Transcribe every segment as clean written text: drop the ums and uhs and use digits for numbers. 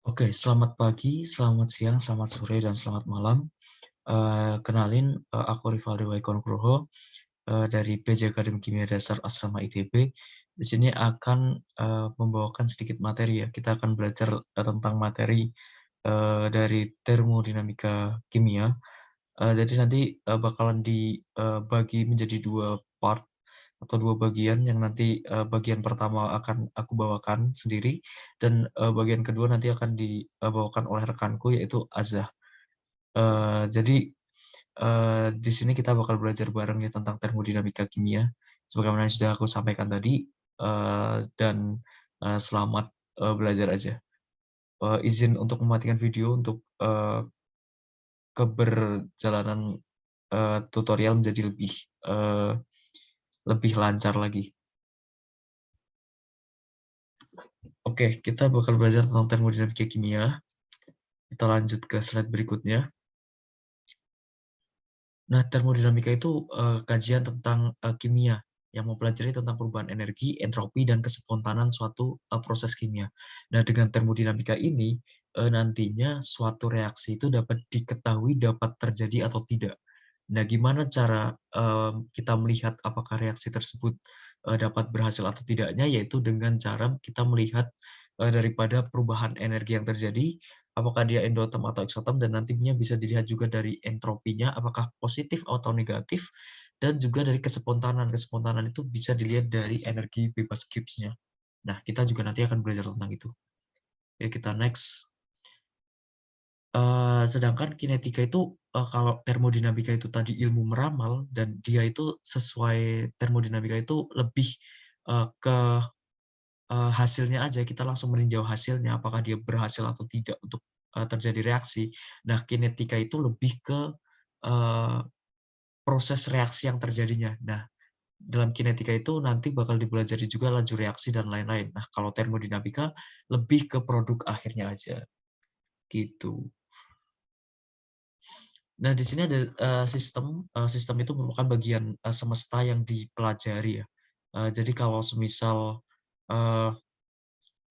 Oke, selamat pagi, selamat siang, selamat sore, dan selamat malam. Kenalin, aku Rivaldi Nugroho dari PJ Akademi Kimia Dasar Asrama ITB. Di sini akan membawakan sedikit materi ya. Kita akan belajar tentang materi dari termodinamika kimia. Jadi nanti bakalan dibagi menjadi dua part atau dua bagian yang nanti bagian pertama akan aku bawakan sendiri dan bagian kedua nanti akan dibawakan oleh rekanku yaitu Azah. Jadi di sini kita bakal belajar bareng ya tentang termodinamika kimia sebagaimana yang sudah aku sampaikan tadi, dan selamat belajar aja. Izin untuk mematikan video untuk keberjalanan tutorial menjadi eee, lebih lancar lagi. Oke, kita bakal belajar tentang termodinamika kimia. Kita lanjut ke slide berikutnya. Nah, termodinamika itu kajian tentang kimia yang mempelajari tentang perubahan energi, entropi, dan kespontanan suatu proses kimia. Nah, dengan termodinamika ini nantinya suatu reaksi itu dapat diketahui dapat terjadi atau tidak. Nah, gimana cara kita melihat apakah reaksi tersebut dapat berhasil atau tidaknya, yaitu dengan cara kita melihat daripada perubahan energi yang terjadi, apakah dia endotom atau eksotom, dan nantinya bisa dilihat juga dari entropinya, apakah positif atau negatif, dan juga dari kespontanan. Kespontanan itu bisa dilihat dari energi bebas Gibbs-nya. Nah, kita juga nanti akan belajar tentang itu. Oke, kita next. Sedangkan kinetika itu, kalau termodinamika itu tadi ilmu meramal dan dia itu sesuai termodinamika itu lebih, ke, hasilnya aja, kita langsung meninjau hasilnya apakah dia berhasil atau tidak untuk, terjadi reaksi. Nah, kinetika itu lebih ke, eee, proses reaksi yang terjadinya. Nah, dalam kinetika itu nanti bakal dipelajari juga laju reaksi dan lain-lain. Nah, kalau termodinamika lebih ke produk akhirnya aja, gitu. Nah, di sini ada, sistem itu merupakan bagian, semesta yang dipelajari ya. Jadi kalau semisal, eee,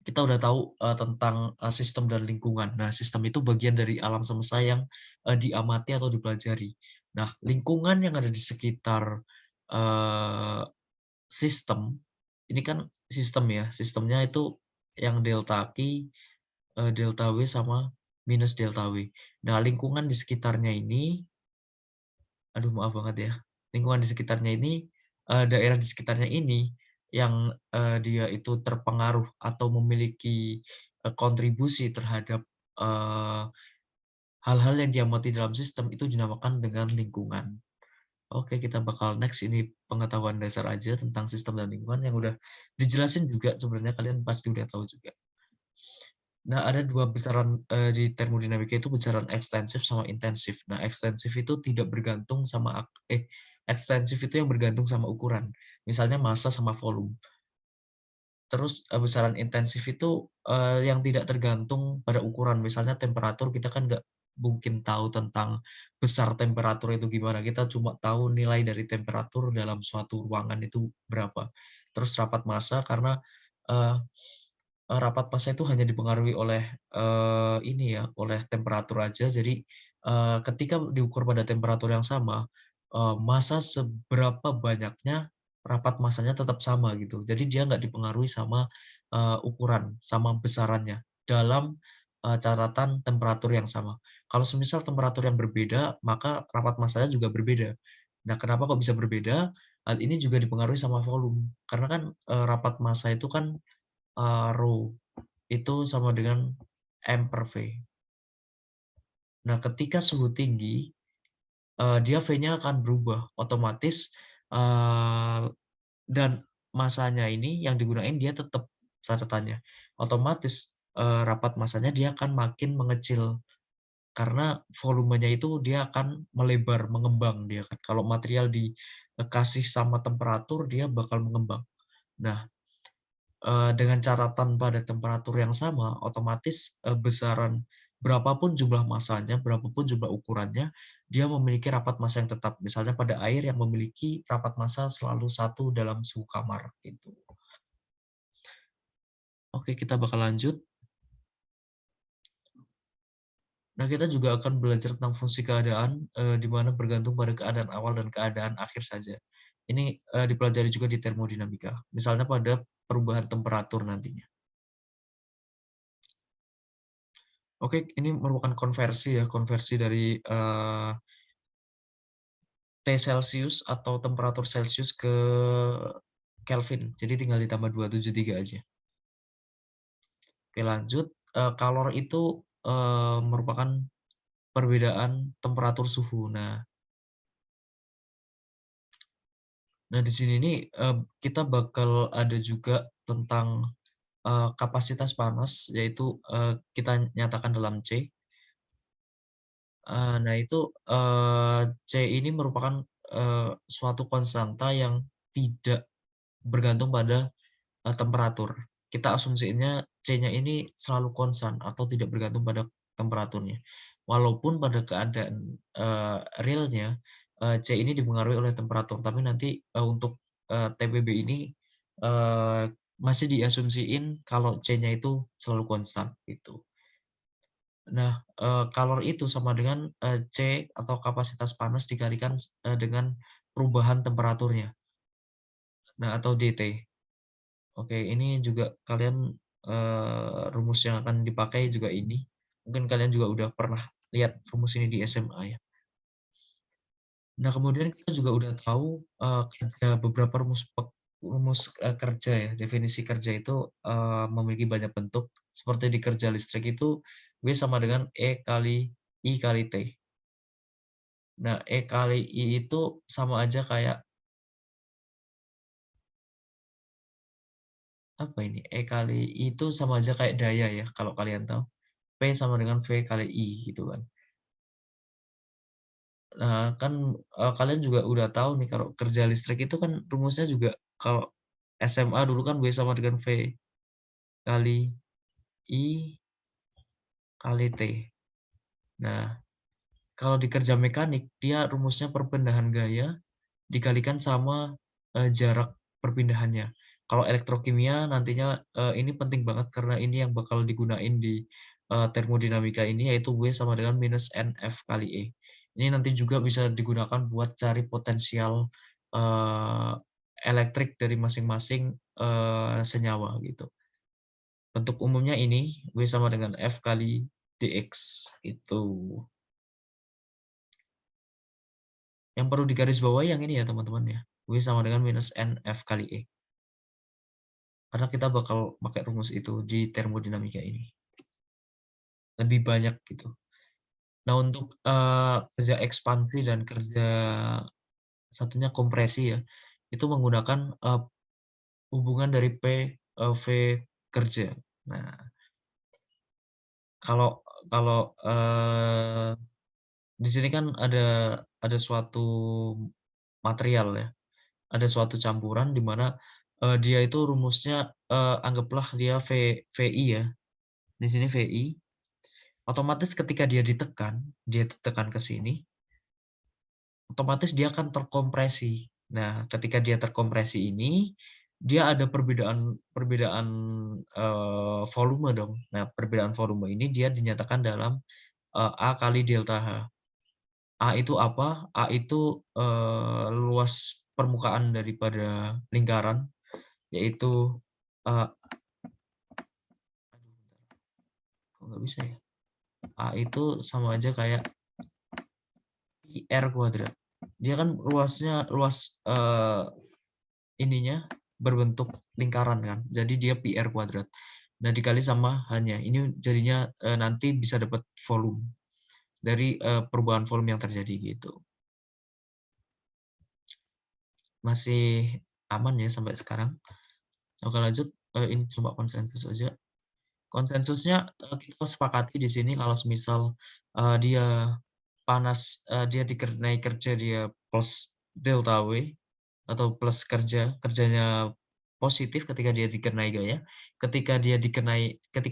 kita udah tahu, tentang, sistem dan lingkungan. Nah, sistem itu bagian dari alam semesta yang, diamati atau dipelajari. Nah, lingkungan yang ada di sekitar, eee, sistem, ini kan sistem ya, sistemnya itu yang delta Q, delta W, sama minus delta W. Nah, lingkungan di sekitarnya ini aduh maaf banget ya, lingkungan di sekitarnya ini, daerah di sekitarnya ini yang, dia itu terpengaruh atau memiliki, kontribusi terhadap, eee, hal-hal yang diamati dalam sistem itu dinamakan dengan lingkungan. Oke, kita bakal next, ini pengetahuan dasar aja tentang sistem dan lingkungan yang udah dijelasin juga sebenarnya kalian pasti udah tahu juga. Nah, ada 2 besaran, di termodinamika itu besaran ekstensif sama intensif. Nah, ekstensif itu tidak bergantung sama ekstensif itu yang bergantung sama ukuran, misalnya massa sama volume. Terus, besaran intensif itu, yang tidak tergantung pada ukuran, misalnya temperatur kita kan nggak mungkin tahu tentang besar temperatur itu gimana, kita cuma tahu nilai dari temperatur dalam suatu ruangan itu berapa. Terus rapat massa karena, eee rapat massa itu hanya dipengaruhi oleh, ini ya, oleh temperatur aja. Jadi, ketika diukur pada temperatur yang sama, massa seberapa banyaknya, rapat massanya tetap sama gitu. Jadi dia nggak dipengaruhi sama, ukuran, sama besarannya dalam, catatan temperatur yang sama. Kalau semisal temperatur yang berbeda, maka rapat massanya juga berbeda. Nah, kenapa kok bisa berbeda? Hal ini juga dipengaruhi sama volume. Karena kan, rapat massa itu kan Rho itu sama dengan M/V. Nah, ketika suhu tinggi, dia V-nya akan berubah, otomatis, eee, dan masanya ini yang digunain dia tetap catatannya. Otomatis, rapat masanya dia akan makin mengecil, karena volumenya itu dia akan melebar, mengembang dia kan. Kalau material dikasih sama temperatur, dia bakal mengembang. Nah, dengan catatan pada temperatur yang sama, otomatis, besaran berapapun jumlah massanya, berapapun jumlah ukurannya, dia memiliki rapat massa yang tetap. Misalnya pada air yang memiliki rapat massa selalu 1 dalam suhu kamar, gitu. Oke, kita bakal lanjut. Nah, kita juga akan belajar tentang fungsi keadaan, di mana bergantung pada keadaan awal dan keadaan akhir saja. Ini, dipelajari juga di termodinamika, misalnya pada perubahan temperatur nantinya. Oke, ini merupakan konversi ya, konversi dari, T Celcius atau temperatur Celcius ke Kelvin, jadi tinggal ditambah 273 aja. Oke lanjut, kalor itu, merupakan perbedaan temperatur suhu. Nah di sini nih, kita bakal ada juga tentang, kapasitas panas, yaitu, kita nyatakan dalam C. Nah itu, C ini merupakan, suatu konstanta yang tidak bergantung pada temperatur. Kita asumsiinnya C-nya ini selalu konstan atau tidak bergantung pada temperaturnya. Walaupun pada keadaan, realnya, C ini dipengaruhi oleh temperatur, tapi nanti, untuk, TBB ini, eee, masih diasumsiin kalau C-nya itu selalu konstan, gitu. Nah, kalor itu sama dengan, C atau kapasitas panas dikalikan dengan perubahan temperaturnya, nah atau DT. Oke, ini juga kalian, rumus yang akan dipakai juga ini. Mungkin kalian juga udah pernah lihat rumus ini di SMA ya. Nah, kemudian kita juga udah tahu, ada beberapa rumus, kerja ya, definisi kerja itu, memiliki banyak bentuk, seperti di kerja listrik itu W sama dengan E kali I kali T. Nah, E kali I itu sama aja kayak, apa ini, E kali I itu sama aja kayak daya ya, kalau kalian tahu. P sama dengan V kali I gitu kan. Nah, kan, kalian juga udah tahu nih kalau kerja listrik itu kan rumusnya juga kalau SMA dulu kan W sama dengan V kali I kali T. Nah, kalau di kerja mekanik dia rumusnya perpindahan gaya dikalikan sama, jarak perpindahannya. Kalau elektrokimia nantinya, ini penting banget karena ini yang bakal digunain di, termodinamika ini yaitu W sama dengan minus NF kali E. Ini nanti juga bisa digunakan buat cari potensial, eee, elektrik dari masing-masing, senyawa gitu. Bentuk umumnya ini W sama dengan F kali dx, itu. Yang perlu digarisbawahi yang ini ya teman-teman ya, W sama dengan minus NF kali E. Karena kita bakal pakai rumus itu di termodinamika ini. Lebih banyak gitu. Nah untuk, kerja ekspansi dan kerja satunya kompresi ya, itu menggunakan, hubungan dari P, V kerja. Nah, kalau kalau, di sini kan ada suatu material ya, ada suatu campuran di mana, dia itu rumusnya, anggaplah dia VI ya, di sini VI, otomatis ketika dia ditekan ke sini, otomatis dia akan terkompresi. Nah, ketika dia terkompresi ini, dia ada perbedaan perbedaan, volume dong. Nah, perbedaan volume ini dia dinyatakan dalam, A kali delta H. A itu apa? A itu, luas permukaan daripada lingkaran, yaitu, eee, kok nggak bisa ya? A itu sama aja kayak pi R kuadrat. Dia kan luas, ininya berbentuk lingkaran kan, jadi dia pi R kuadrat. Nah, dikali sama H-nya, ini jadinya, nanti bisa dapat volume dari, perubahan volume yang terjadi gitu. Masih aman ya sampai sekarang? Oke lanjut, ini cuma konsensus aja. Konsensusnya, kita sepakati di sini kalau semisal, dia panas, dia dikenai kerja dia plus delta W atau plus kerjanya positif ketika dia dikenai gaya, ketika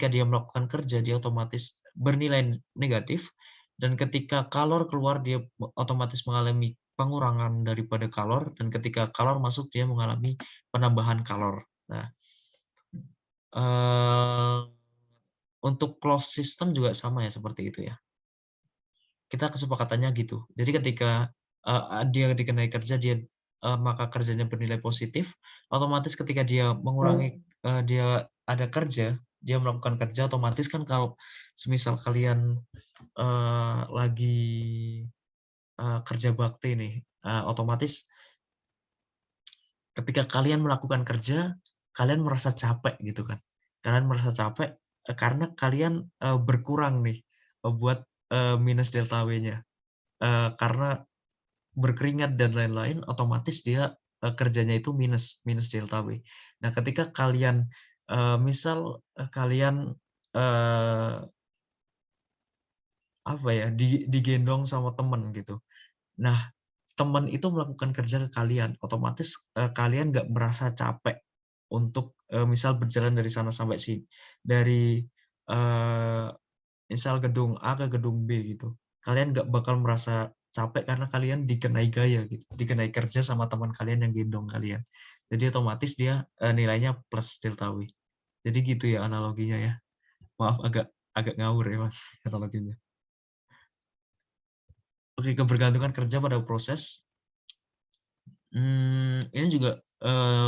dia melakukan kerja dia otomatis bernilai negatif, dan ketika kalor keluar dia otomatis mengalami pengurangan daripada kalor, dan ketika kalor masuk dia mengalami penambahan kalor. Nah, eee untuk closed system juga sama ya seperti itu ya. kita kesepakatannya gitu. Jadi ketika, dia dikenai kerja, maka kerjanya bernilai positif, otomatis ketika dia mengurangi dia ada kerja, dia melakukan kerja, otomatis kan kalau semisal kalian, lagi, kerja bakti nih, otomatis ketika kalian melakukan kerja, kalian merasa capek gitu kan. Kalian merasa capek, karena kalian, berkurang nih, buat, minus delta W-nya. Karena berkeringat dan lain-lain, otomatis dia, kerjanya itu minus minus delta W. Nah, ketika kalian, misal, kalian, eee, apa ya, digendong sama temen gitu. Nah, teman itu melakukan kerja ke kalian, otomatis, kalian nggak merasa capek untuk, misal berjalan dari sana sampai sini, dari, eee, misal gedung A ke gedung B gitu. Kalian nggak bakal merasa capek karena kalian dikenai gaya gitu, dikenai kerja sama teman kalian yang gendong kalian. Jadi otomatis dia, nilainya plus delta W. Jadi gitu ya analoginya ya. Maaf agak agak ngawur ya Mas analoginya. Oke, kebergantungan kerja pada proses. Ini juga,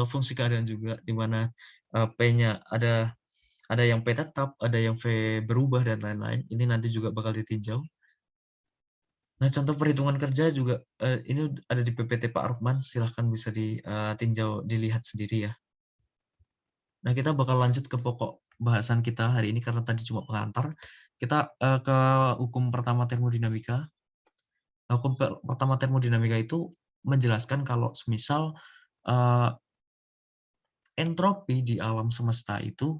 fungsi keadaan juga, di mana, P-nya ada yang P tetap, ada yang V berubah dan lain-lain, ini nanti juga bakal ditinjau. Nah, contoh perhitungan kerja juga, ini ada di PPT Pak Rukman, silahkan bisa ditinjau, dilihat sendiri ya. Nah, kita bakal lanjut ke pokok bahasan kita hari ini karena tadi cuma pengantar. Kita, ke hukum pertama termodinamika. Hukum pertama termodinamika itu menjelaskan kalau semisal, eee entropi di alam semesta itu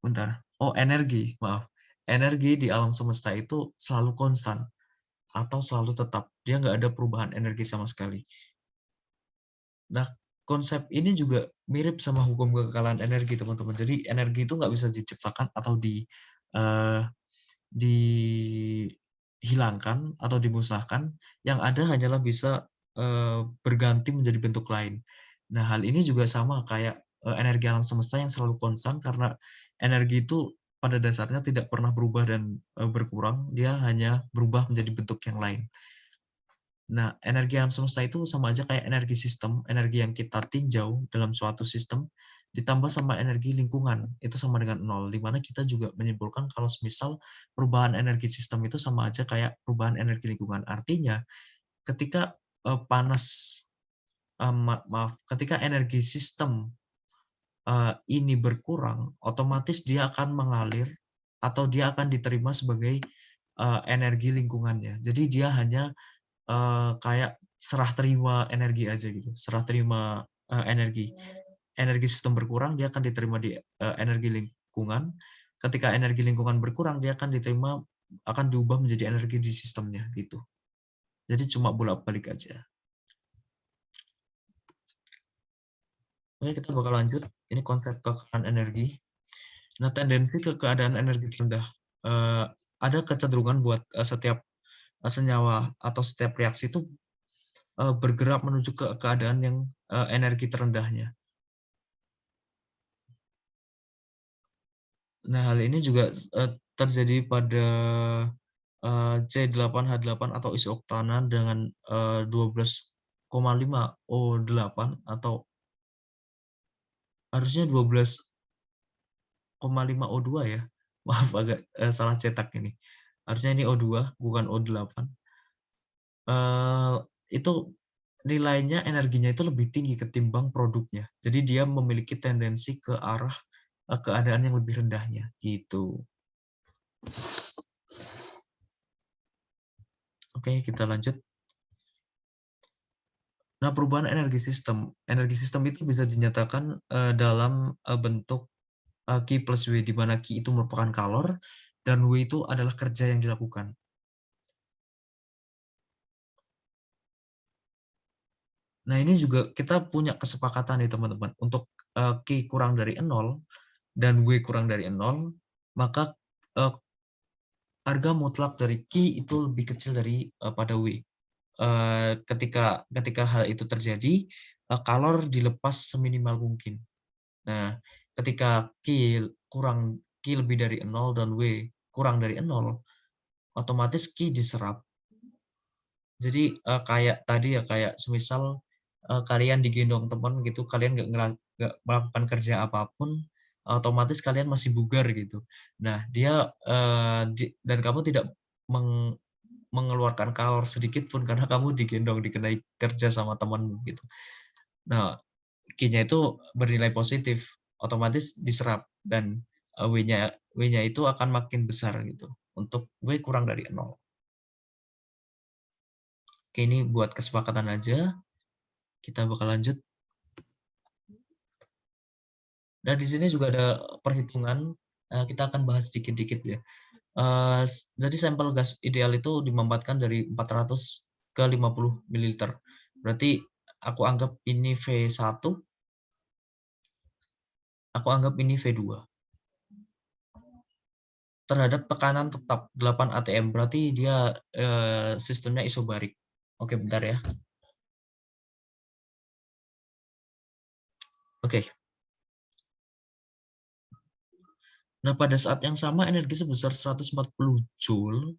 bentar, energi, maaf. Energi di alam semesta itu selalu konstan atau selalu tetap, dia nggak ada perubahan energi sama sekali. Nah, konsep ini juga mirip sama hukum kekekalan energi, teman-teman. Jadi energi itu nggak bisa diciptakan atau eee, dihilangkan atau dimusnahkan, yang ada hanyalah bisa, berganti menjadi bentuk lain. Nah, hal ini juga sama kayak, energi alam semesta yang selalu konstan karena energi itu pada dasarnya tidak pernah berubah dan, berkurang, dia hanya berubah menjadi bentuk yang lain. Nah, energi alam semesta itu sama aja kayak energi sistem, energi yang kita tinjau dalam suatu sistem, ditambah sama energi lingkungan, itu sama dengan nol, di mana kita juga menyimpulkan kalau semisal perubahan energi sistem itu sama aja kayak perubahan energi lingkungan. Artinya, ketika, panas, maaf, ketika energi sistem, ini berkurang, otomatis dia akan mengalir atau dia akan diterima sebagai, energi lingkungannya. Jadi dia hanya kayak serah terima energi aja gitu, serah terima, energi. Energi sistem berkurang, dia akan diterima di, energi lingkungan. Ketika energi lingkungan berkurang, dia akan diubah menjadi energi di sistemnya, gitu. Jadi cuma bolak-balik aja. Oke, kita bakal lanjut. Ini konsep kekayaan energi. Nah, tendensi ke keadaan energi terendah. Eee, ada kecenderungan buat, setiap, senyawa atau setiap reaksi itu, bergerak menuju ke keadaan yang, energi terendahnya. Nah, hal ini juga terjadi pada, C8H8 atau isoktana dengan, 12,5 O8 atau harusnya 12,5 O2 ya. Maaf agak, salah cetak ini. Harusnya ini O2 bukan O8. Eee, itu nilainya energinya itu lebih tinggi ketimbang produknya. Jadi dia memiliki tendensi ke arah, keadaan yang lebih rendahnya, gitu. Oke, kita lanjut. Nah, perubahan energi sistem itu bisa dinyatakan, dalam, bentuk, Q plus W, di mana Q itu merupakan kalor dan W itu adalah kerja yang dilakukan. Nah, ini juga kita punya kesepakatan nih teman-teman, untuk, Q kurang dari 0 dan W kurang dari 0, maka, eee, harga mutlak dari Q itu lebih kecil dari, pada W. Ketika ketika hal itu terjadi, kalor dilepas seminimal mungkin. Nah, ketika Q lebih dari 0 dan W kurang dari 0, otomatis Qi diserap. Jadi, kayak tadi ya, kayak semisal, kalian digendong teman gitu, kalian nggak melakukan kerja apapun, otomatis kalian masih bugar gitu. Nah, dia, dan kamu tidak mengeluarkan kalor sedikit pun karena kamu digendong, dikenai kerja sama temanmu gitu. Nah, Qi-nya itu bernilai positif, otomatis diserap dan, W-nya itu akan makin besar gitu, untuk W kurang dari 0. Oke, ini buat kesepakatan aja, kita bakal lanjut. Nah, di sini juga ada perhitungan, kita akan bahas dikit-dikit ya. Jadi sampel gas ideal itu dimampatkan dari 400 ke 50 mililiter. Berarti aku anggap ini V1, aku anggap ini V2. Terhadap tekanan tetap 8 atm, berarti dia sistemnya isobarik. Oke, bentar ya. Oke. Nah, pada saat yang sama energi sebesar 140 Joule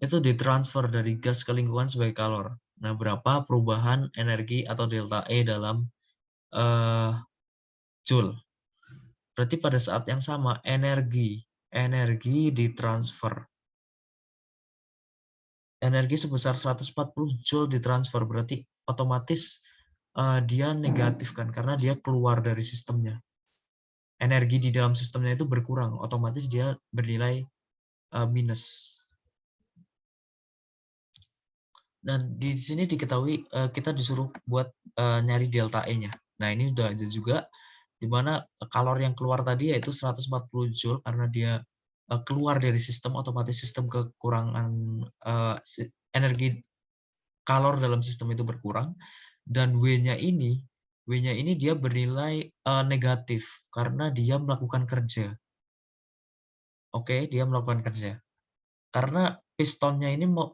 itu ditransfer dari gas ke lingkungan sebagai kalor. Nah, berapa perubahan energi atau delta E dalam Joule? Berarti pada saat yang sama energi ditransfer. Energi sebesar 140 Joule ditransfer, berarti otomatis dia negatif kan, karena dia keluar dari sistemnya. Energi di dalam sistemnya itu berkurang, otomatis dia bernilai minus. Dan di sini diketahui kita disuruh buat nyari delta E-nya. Nah, ini udah aja juga, di mana kalor yang keluar tadi yaitu 140 Joule karena dia keluar dari sistem, otomatis sistem kekurangan energi kalor dalam sistem itu berkurang, dan W-nya ini dia bernilai negatif karena dia melakukan kerja. Oke, dia melakukan kerja. Karena pistonnya ini mau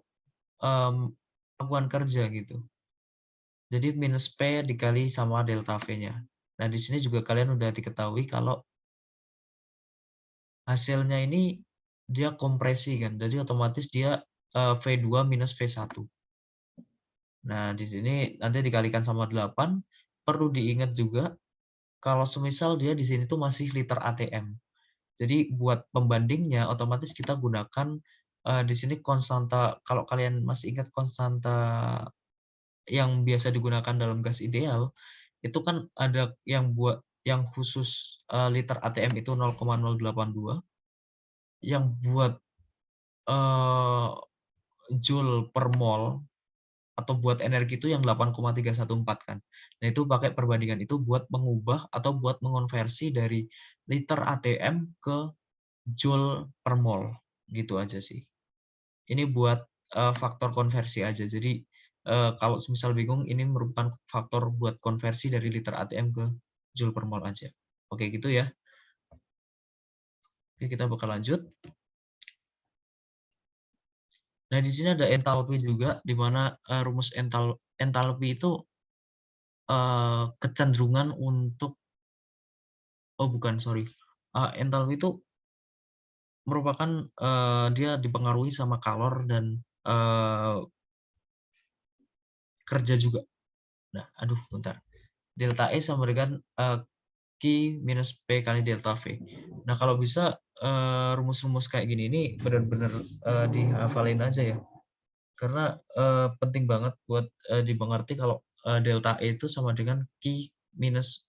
melakukan kerja gitu. Jadi minus P dikali sama delta V-nya. Nah, di sini juga kalian udah diketahui kalau hasilnya ini dia kompresi kan. Jadi otomatis dia V2 minus V1. Nah, di sini nanti dikalikan sama 8. Perlu diingat juga kalau semisal dia di sini tuh masih liter ATM. Jadi buat pembandingnya otomatis kita gunakan di sini konstanta, kalau kalian masih ingat konstanta yang biasa digunakan dalam gas ideal, itu kan ada yang khusus liter ATM itu 0,082, yang buat joule per mol atau buat energi itu yang 8,314 kan. Nah, itu pakai perbandingan itu buat mengubah atau buat mengonversi dari liter ATM ke joule per mol. Gitu aja sih. Ini buat faktor konversi aja. Jadi kalau misal bingung, ini merupakan faktor buat konversi dari liter ATM ke joule per mol aja. Oke, gitu ya. Oke, kita bakal lanjut. Nah, di sini ada entalpi juga, di mana rumus entalpi itu kecenderungan untuk, oh bukan, sorry. Entalpi itu merupakan dia dipengaruhi sama kalor dan kerja juga. Nah, aduh, bentar. Delta E sama dengan Q minus P kali delta V. Nah, kalau bisa rumus-rumus kayak gini ini benar-benar dihafalin aja ya. Karena penting banget buat dimengerti kalau delta E itu sama dengan Q minus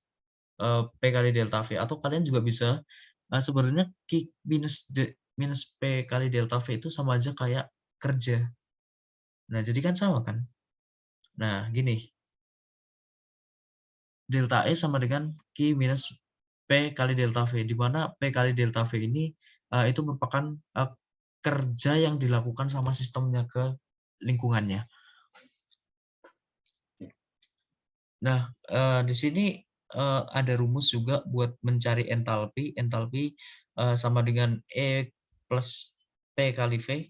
P kali delta V. Atau kalian juga bisa sebenarnya Q minus P kali delta V itu sama aja kayak kerja. Nah, jadi kan sama kan? Nah, gini. Delta E sama dengan Q minus P kali delta V, di mana P kali delta V ini itu merupakan kerja yang dilakukan sama sistemnya ke lingkungannya. Nah, di sini ada rumus juga buat mencari entalpi. Entalpi sama dengan E plus P kali V.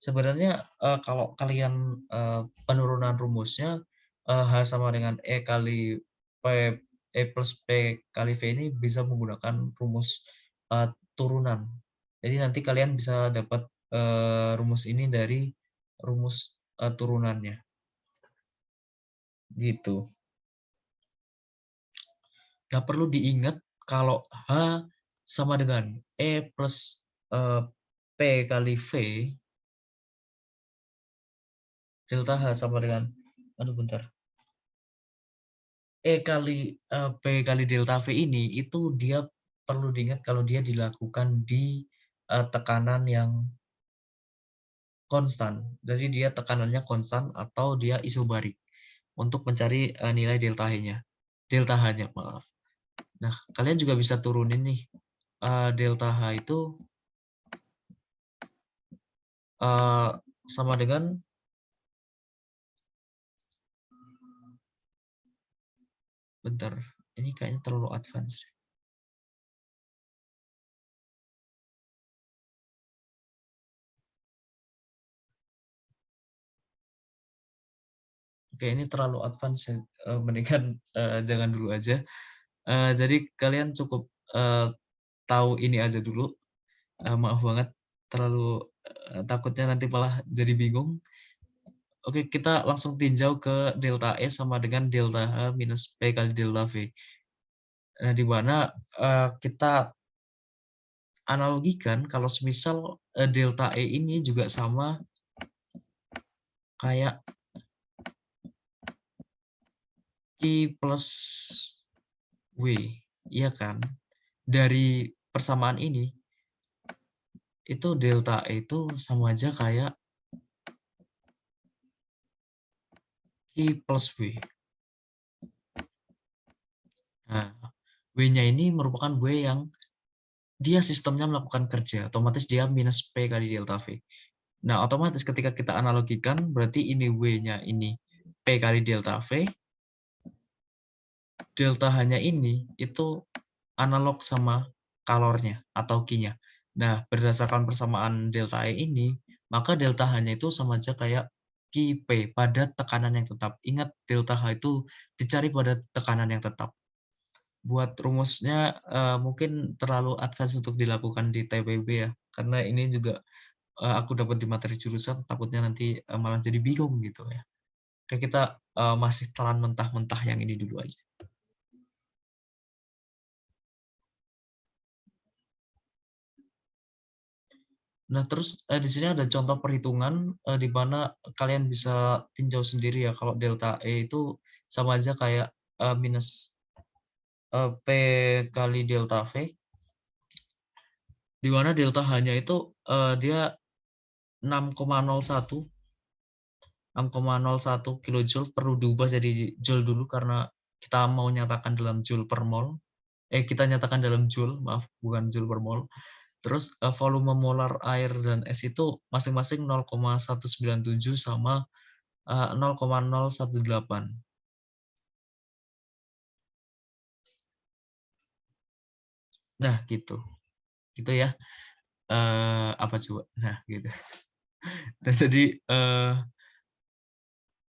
Sebenarnya kalau kalian penurunan rumusnya H sama dengan E kali P, E plus P kali V ini bisa menggunakan rumus turunan. Jadi nanti kalian bisa dapat rumus ini dari rumus turunannya. Gitu. Nah, perlu diingat kalau H sama dengan E plus P kali V, delta H sama dengan, aduh bentar, E kali P kali delta V ini, itu dia perlu diingat kalau dia dilakukan di tekanan yang konstan. Jadi dia tekanannya konstan atau dia isobarik untuk mencari nilai delta H-nya. Delta H-nya, maaf. Nah, kalian juga bisa turunin nih, delta H itu sama dengan, bentar, ini kayaknya terlalu advance. Oke, ini terlalu advance, mendingan jangan dulu aja. Jadi kalian cukup tahu ini aja dulu. Maaf banget, terlalu takutnya nanti malah jadi bingung. Oke, kita langsung tinjau ke delta E sama dengan delta H minus P kali delta V. Nah, di mana kita analogikan kalau semisal delta E ini juga sama kayak Q plus W, iya kan? Dari persamaan ini, itu delta E itu sama aja kayak Q plus W. Nah, W-nya ini merupakan W yang dia sistemnya melakukan kerja, otomatis dia minus P kali delta V. Nah, otomatis ketika kita analogikan, berarti ini W-nya ini P kali delta V, delta H-nya ini itu analog sama kalornya atau Q-nya. Nah, berdasarkan persamaan delta E ini, maka delta H-nya itu sama aja kayak Qp pada tekanan yang tetap. Ingat, delta H itu dicari pada tekanan yang tetap. Buat rumusnya mungkin terlalu advance untuk dilakukan di TPB ya, karena ini juga aku dapat di materi jurusan, takutnya nanti malah jadi bingung gitu ya. Kayak kita masih telan mentah-mentah yang ini dulu aja. Nah, terus di sini ada contoh perhitungan di mana kalian bisa tinjau sendiri ya kalau delta E itu sama aja kayak minus P kali delta V, di mana delta H-nya itu dia 6,01 kilojoule, perlu diubah jadi joule dulu karena kita mau nyatakan dalam joule per mol. Kita nyatakan dalam joule, maaf, bukan joule per mol. Terus volume molar air dan es itu masing-masing 0,197 sama 0,018. Nah, gitu. Gitu ya. Apa coba? Nah, gitu. Nah, jadi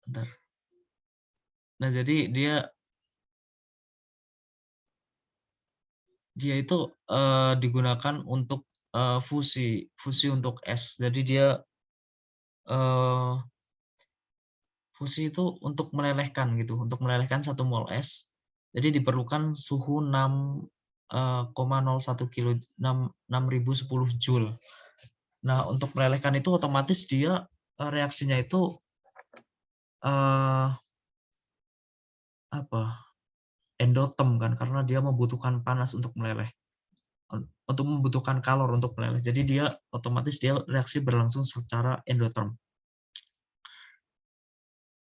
bentar. Nah, jadi dia itu digunakan untuk fusi untuk es. Jadi dia fusi itu untuk melelehkan gitu, untuk melelehkan 1 mol es. Jadi diperlukan suhu 6,01 kilo 6.010 joule. Nah, untuk melelehkan itu otomatis dia reaksinya itu eh, apa? Endoterm kan, karena dia membutuhkan panas untuk meleleh. Untuk membutuhkan kalor untuk meleleh. Jadi dia otomatis dia reaksi berlangsung secara endoterm.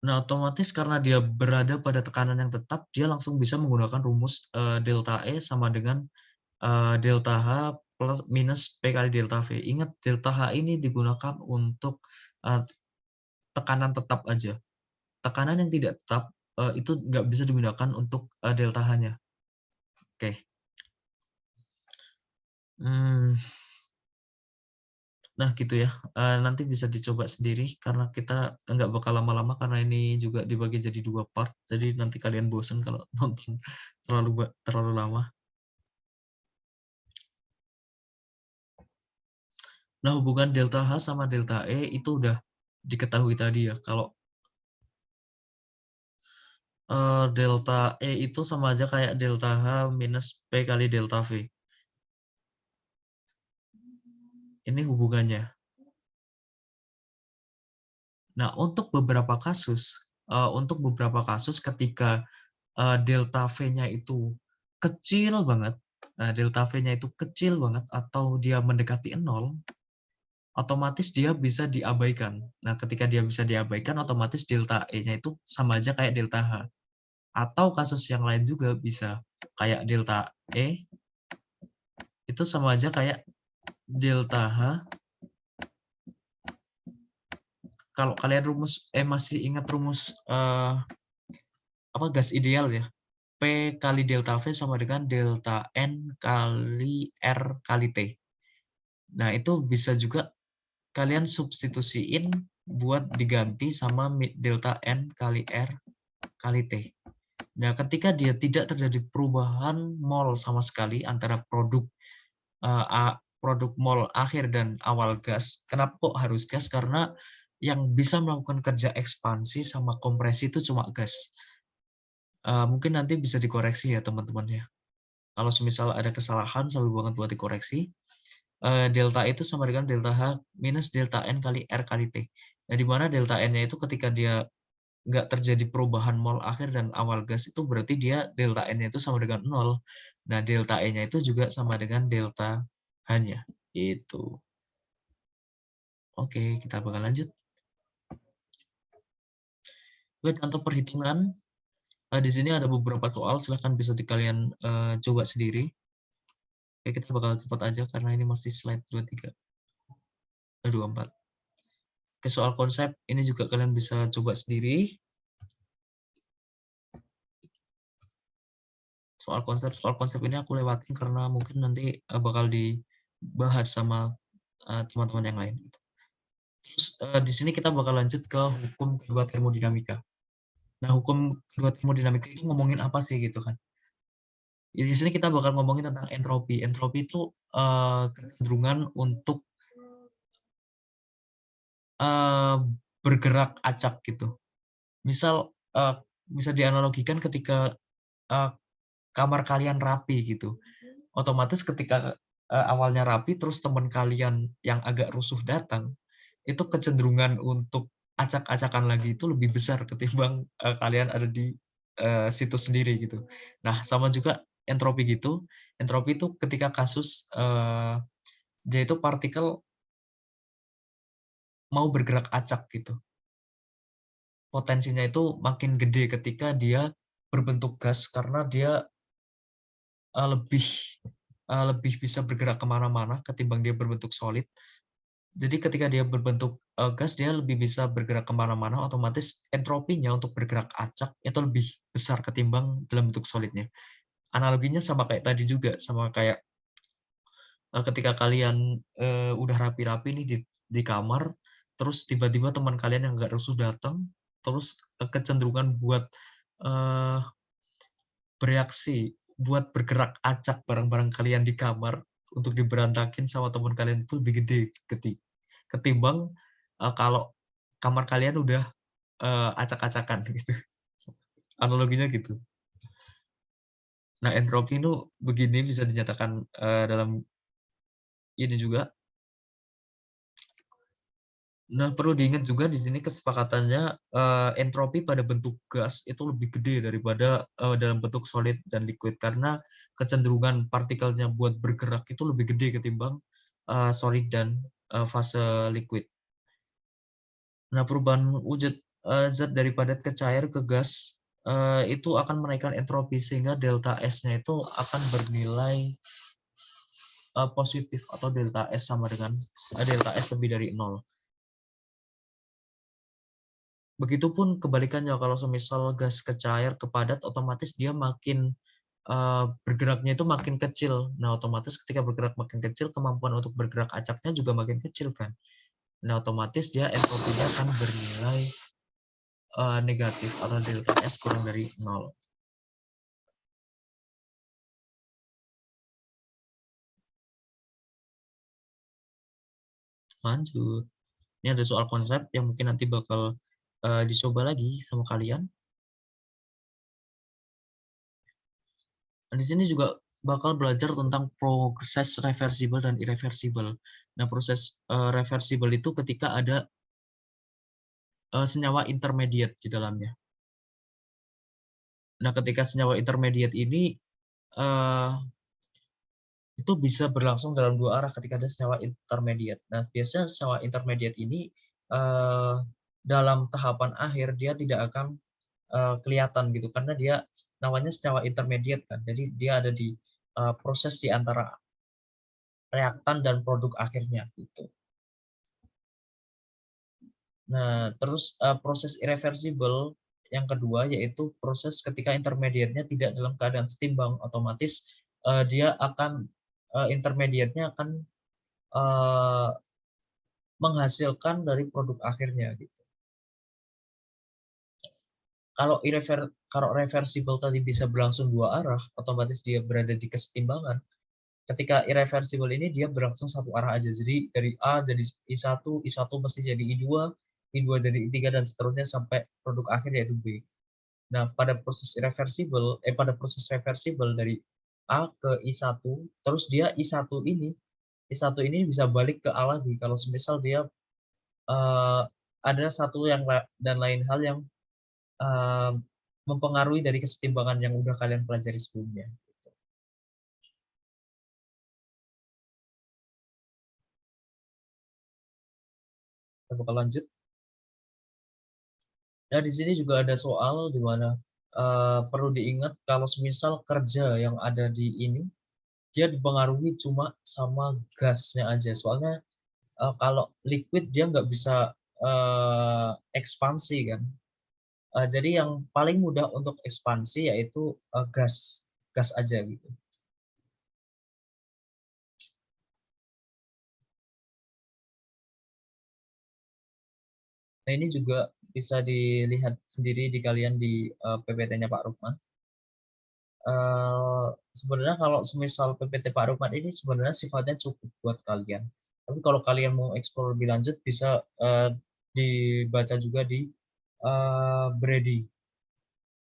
Nah, otomatis karena dia berada pada tekanan yang tetap, dia langsung bisa menggunakan rumus delta E sama dengan delta H plus minus P kali delta V. Ingat, delta H ini digunakan untuk tekanan tetap aja. Tekanan yang tidak tetap itu nggak bisa digunakan untuk delta H-nya. Oke. Nah, gitu ya. Nanti bisa dicoba sendiri karena kita nggak bakal lama-lama karena ini juga dibagi jadi 2 part. Jadi nanti kalian bosen kalau nonton terlalu lama. Nah, hubungan delta H sama delta E itu udah diketahui tadi ya, kalau delta E itu sama aja kayak delta H minus P kali delta V. Ini hubungannya. Nah, untuk beberapa kasus ketika delta V-nya itu kecil banget, delta V-nya itu kecil banget atau dia mendekati nol, otomatis dia bisa diabaikan. Nah, ketika dia bisa diabaikan, otomatis delta E-nya itu sama aja kayak delta H. Atau kasus yang lain juga bisa kayak delta E itu sama aja kayak delta H. Kalau kalian masih ingat rumus gas ideal ya? P kali delta V sama dengan delta N kali R kali T. Nah, itu bisa juga kalian substitusiin buat diganti sama delta N kali R kali T. Nah, ketika dia tidak terjadi perubahan mol sama sekali antara produk mol akhir dan awal gas. Kenapa kok harus gas? Karena yang bisa melakukan kerja ekspansi sama kompresi itu cuma gas. Mungkin nanti bisa dikoreksi ya teman-teman ya. Kalau semisal ada kesalahan, selalu banget buat dikoreksi. Delta itu sama dengan delta H minus delta N kali R kali T. Nah, di mana delta N-nya itu ketika dia nggak terjadi perubahan mol akhir dan awal gas itu berarti dia delta N-nya itu sama dengan 0. Nah, delta E-nya itu juga sama dengan delta H-nya. Itu. Oke, kita bakal lanjut. Buat contoh perhitungan, di sini ada beberapa soal, silahkan bisa kalian coba sendiri. Oke, kita bakal cepat aja karena ini masih slide 23, 24. Oke, soal konsep ini juga kalian bisa coba sendiri. Soal konsep ini aku lewatin karena mungkin nanti bakal dibahas sama teman-teman yang lain. Terus di sini kita bakal lanjut ke hukum kedua termodinamika. Nah, hukum kedua termodinamika itu ngomongin apa sih gitu kan? Di sini kita bakal ngomongin tentang entropi. Entropi itu kecenderungan untuk uh, bergerak acak gitu. Misal bisa dianalogikan ketika uh, kamar kalian rapi gitu. Otomatis ketika awalnya rapi, terus teman kalian yang agak rusuh datang, itu kecenderungan untuk acak-acakan lagi itu lebih besar ketimbang kalian ada di situ sendiri gitu. Nah, sama juga entropi gitu. Entropi itu ketika kasus dia itu partikel mau bergerak acak gitu. Potensinya itu makin gede ketika dia berbentuk gas karena dia lebih lebih bisa bergerak kemana-mana ketimbang dia berbentuk solid. Jadi ketika dia berbentuk gas, dia lebih bisa bergerak kemana-mana, otomatis entropinya untuk bergerak acak itu lebih besar ketimbang dalam bentuk solidnya. Analoginya sama kayak tadi juga, sama kayak ketika kalian udah rapi-rapi nih di kamar, terus tiba-tiba teman kalian yang nggak rusuh datang, terus kecenderungan buat uh, bereaksi, buat bergerak acak barang-barang kalian di kamar untuk diberantakin sama teman kalian itu lebih gede ketimbang kalau kamar kalian udah acak-acakan gitu. Analoginya gitu. Nah, entropi itu begini bisa dinyatakan dalam ini juga. Nah, perlu diingat juga di sini kesepakatannya entropi pada bentuk gas itu lebih gede daripada dalam bentuk solid dan liquid karena kecenderungan partikelnya buat bergerak itu lebih gede ketimbang solid dan fase liquid. Nah, perubahan wujud zat dari padat ke cair ke gas itu akan menaikkan entropi sehingga delta S-nya itu akan bernilai positif atau delta S sama dengan delta S lebih dari 0. Begitupun kebalikannya kalau semisal gas ke cair ke padat otomatis dia makin bergeraknya itu makin kecil. Nah, otomatis ketika bergerak makin kecil kemampuan untuk bergerak acaknya juga makin kecil kan. Nah, otomatis dia entropinya akan bernilai negatif atau delta S kurang dari 0. Lanjut. Ini ada soal konsep yang mungkin nanti bakal dicoba lagi sama kalian. Dan di sini juga bakal belajar tentang proses reversibel dan irreversibel. Nah, proses reversibel itu ketika ada senyawa intermediate di dalamnya. Nah, ketika senyawa intermediate ini eh, itu bisa berlangsung dalam dua arah ketika ada senyawa intermediate. Nah, biasanya senyawa intermediate ini eh, dalam tahapan akhir dia tidak akan kelihatan gitu karena dia namanya senyawa intermediate kan. Jadi dia ada di proses di antara reaktan dan produk akhirnya gitu. Nah, terus proses irreversible yang kedua yaitu proses ketika intermediate-nya tidak dalam keadaan setimbang, otomatis dia akan intermediate-nya akan uh, menghasilkan dari produk akhirnya gitu. Kalau reversible tadi bisa berlangsung dua arah, otomatis dia berada di kesetimbangan. Ketika irreversible ini dia berlangsung satu arah aja. Jadi dari A jadi I1, I1 mesti jadi I2, I2 jadi I3 dan seterusnya sampai produk akhir yaitu B. Nah, pada proses reversible dari A ke I1, terus dia I1 ini bisa balik ke A lagi kalau semisal dia ada satu yang dan lain hal yang uh, mempengaruhi dari kesetimbangan yang udah kalian pelajari sebelumnya. Kita bakal lanjut. Nah, di sini juga ada soal di mana perlu diingat kalau semisal kerja yang ada di ini dia dipengaruhi cuma sama gasnya aja. Soalnya kalau liquid dia nggak bisa ekspansi kan. Jadi yang paling mudah untuk ekspansi yaitu gas aja gitu. Nah, ini juga bisa dilihat sendiri di kalian di PPT-nya Pak Rukman. Sebenarnya kalau semisal PPT Pak Rukman ini sebenarnya sifatnya cukup buat kalian. Tapi kalau kalian mau eksplor lebih lanjut bisa dibaca juga di Brady.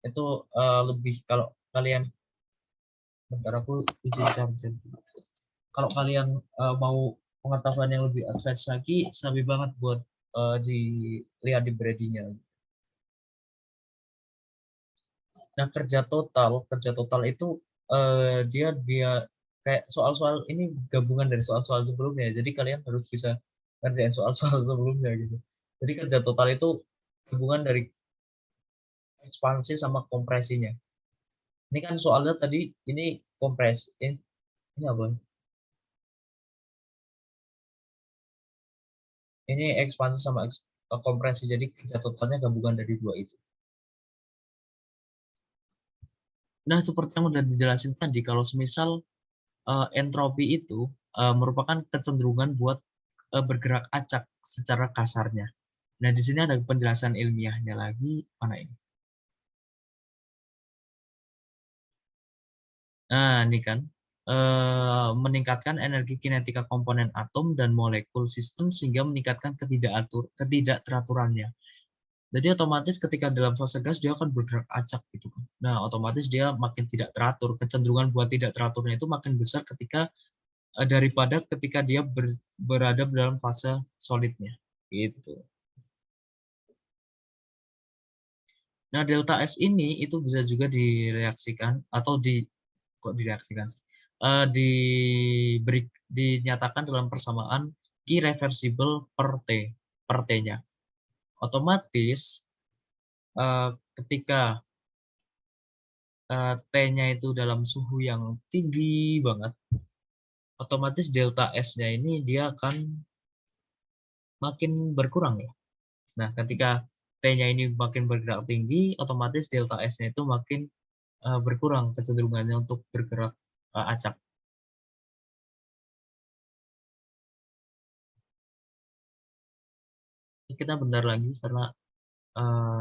Itu lebih kalau kalian bentar aku izin charger. Kalau kalian mau pengetahuan yang lebih advance lagi, sabi banget buat dilihat di Brady-nya. Nah, kerja total itu dia dia kayak soal-soal ini gabungan dari soal-soal sebelumnya. Jadi kalian harus bisa kerjain soal-soal sebelumnya gitu. Jadi kerja total itu gabungan dari ekspansi sama kompresinya. Ini kan soalnya tadi ini kompresi. Ini apa? Ini ekspansi sama kompresi. Jadi kerja totalnya gabungan dari dua itu. Nah, seperti yang udah dijelasin tadi, kalau semisal entropi itu merupakan kecenderungan buat bergerak acak secara kasarnya. Nah, di sini ada penjelasan ilmiahnya lagi. Mana ini? Nah, ini kan meningkatkan energi kinetika komponen atom dan molekul sistem sehingga meningkatkan ketidakteraturannya. Jadi otomatis ketika dalam fase gas dia akan bergerak acak gitu kan. Nah, otomatis dia makin tidak teratur. Kecenderungan buat tidak teraturnya itu makin besar daripada ketika dia berada dalam fase solidnya. Gitu. Nah, delta S ini itu bisa juga direaksikan atau kok direaksikan sih? Dinyatakan dalam persamaan Q reversible per T-nya. Otomatis ketika T-nya itu dalam suhu yang tinggi banget, otomatis delta S-nya ini dia akan makin berkurang ya. Nah, ketika T-nya ini makin bergerak tinggi, otomatis delta S-nya itu makin berkurang kecenderungannya untuk bergerak acak. Kita bentar lagi karena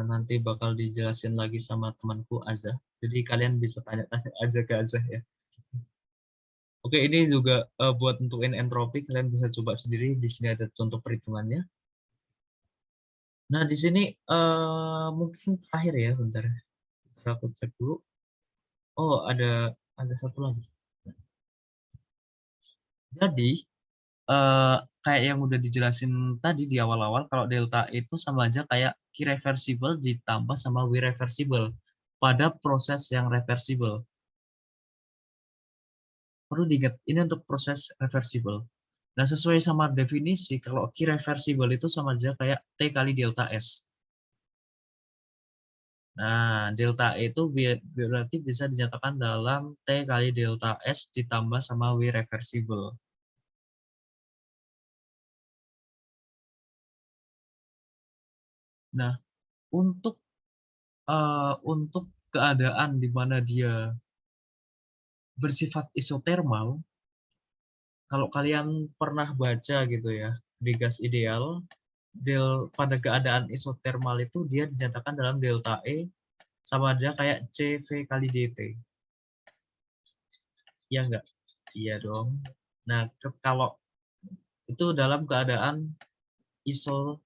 nanti bakal dijelasin lagi sama temanku Azza. Jadi kalian bisa tanya-tanya aja ke Azza ya. Oke, ini juga buat nentuin entropi kalian bisa coba sendiri. Di sini ada contoh perhitungannya. Nah, di sini mungkin terakhir ya, bentar. Bentar aku cek dulu. Oh, ada satu lagi. Jadi, kayak yang udah dijelasin tadi di awal-awal, kalau delta itu sama aja kayak Q reversible ditambah sama W reversible pada proses yang reversible. Perlu diingat, ini untuk proses reversible. Nah, sesuai sama definisi, kalau Q reversible itu sama aja kayak T kali delta S. Nah, delta E itu berarti bisa dinyatakan dalam T kali delta S ditambah sama W reversible. Nah, untuk keadaan di mana dia bersifat isotermal, kalau kalian pernah baca gitu ya, di gas ideal, pada keadaan isotermal itu dia dinyatakan dalam delta E sama aja kayak CV kali DT. Iya enggak? Iya dong. Nah, kalau itu dalam keadaan iso,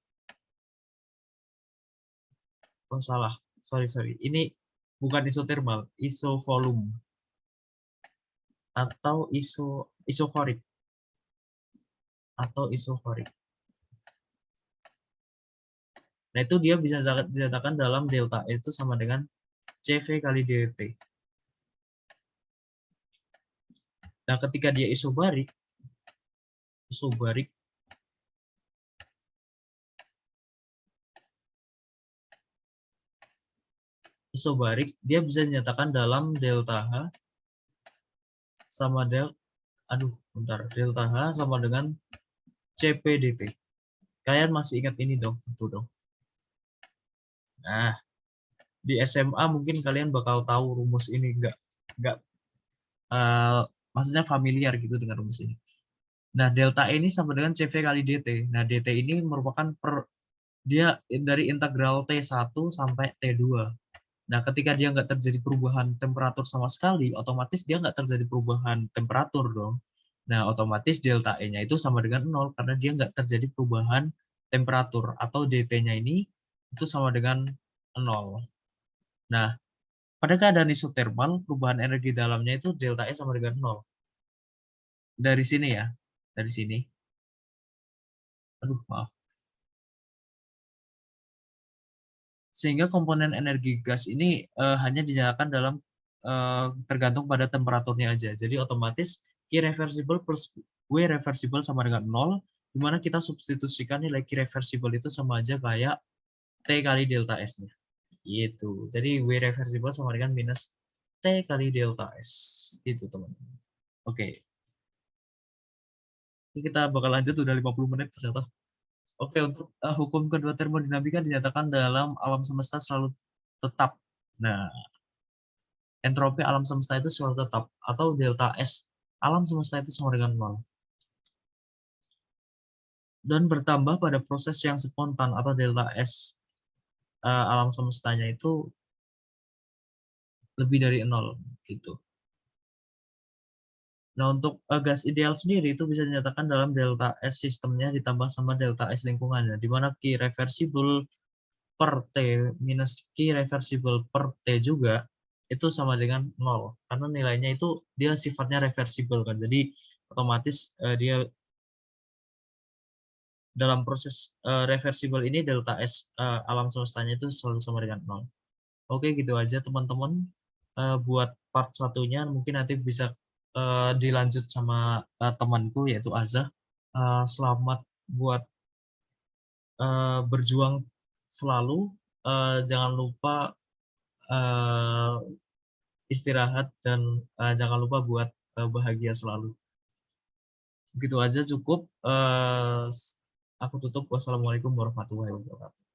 oh salah, sorry. Ini bukan isotermal, isovolume atau isokorik atau isokorik. Nah, itu dia bisa dinyatakan dalam delta E itu sama dengan CV kali DT. Nah, ketika dia isobarik, isobarik isobarik dia bisa dinyatakan dalam delta H sama delta H sama dengan CPDT. Kalian masih ingat ini dong, tentu dong. Nah, di SMA mungkin kalian bakal tahu rumus ini enggak uh, maksudnya familiar gitu dengan rumus ini. Nah, delta E ini sama dengan CV kali DT. Nah, DT ini merupakan dia dari integral T1 sampai T2. Nah, ketika dia nggak terjadi perubahan temperatur sama sekali, otomatis dia nggak terjadi perubahan temperatur dong. Nah, otomatis delta E-nya itu sama dengan 0 karena dia nggak terjadi perubahan temperatur atau DT-nya ini itu sama dengan 0. Nah, pada keadaan isotermal, perubahan energi dalamnya itu delta E sama dengan 0. Dari sini ya, dari sini. Aduh, maaf. Sehingga komponen energi gas ini hanya dinyalakan dalam tergantung pada temperaturnya aja. Jadi otomatis Q reversible plus W reversible sama dengan 0, di mana kita substitusikan nilai Q reversible itu sama aja kayak T kali delta S-nya. Gitu. Jadi W reversible sama dengan minus T kali delta S. Gitu, teman-teman. Oke. Ini kita bakal lanjut, udah 50 menit ternyata. Oke, untuk hukum kedua termodinamika dinyatakan dalam alam semesta selalu tetap. Nah, entropi alam semesta itu selalu tetap, atau delta S alam semesta itu sama dengan 0. Dan bertambah pada proses yang spontan atau delta S alam semestanya itu lebih dari 0 gitu. Nah, untuk gas ideal sendiri itu bisa dinyatakan dalam delta S sistemnya ditambah sama delta S lingkungannya, di mana Q reversible per T minus Q reversible per T juga itu sama dengan 0. Karena nilainya itu dia sifatnya reversible kan. Jadi otomatis dia dalam proses reversible ini delta S alam semestanya itu selalu sama dengan 0. Oke, gitu aja teman-teman. Buat part satunya mungkin nanti bisa dilanjut sama temanku yaitu Azza. Selamat buat berjuang selalu. Jangan lupa istirahat dan jangan lupa buat bahagia selalu. Begitu aja cukup. Aku tutup. Wassalamualaikum warahmatullahi wabarakatuh.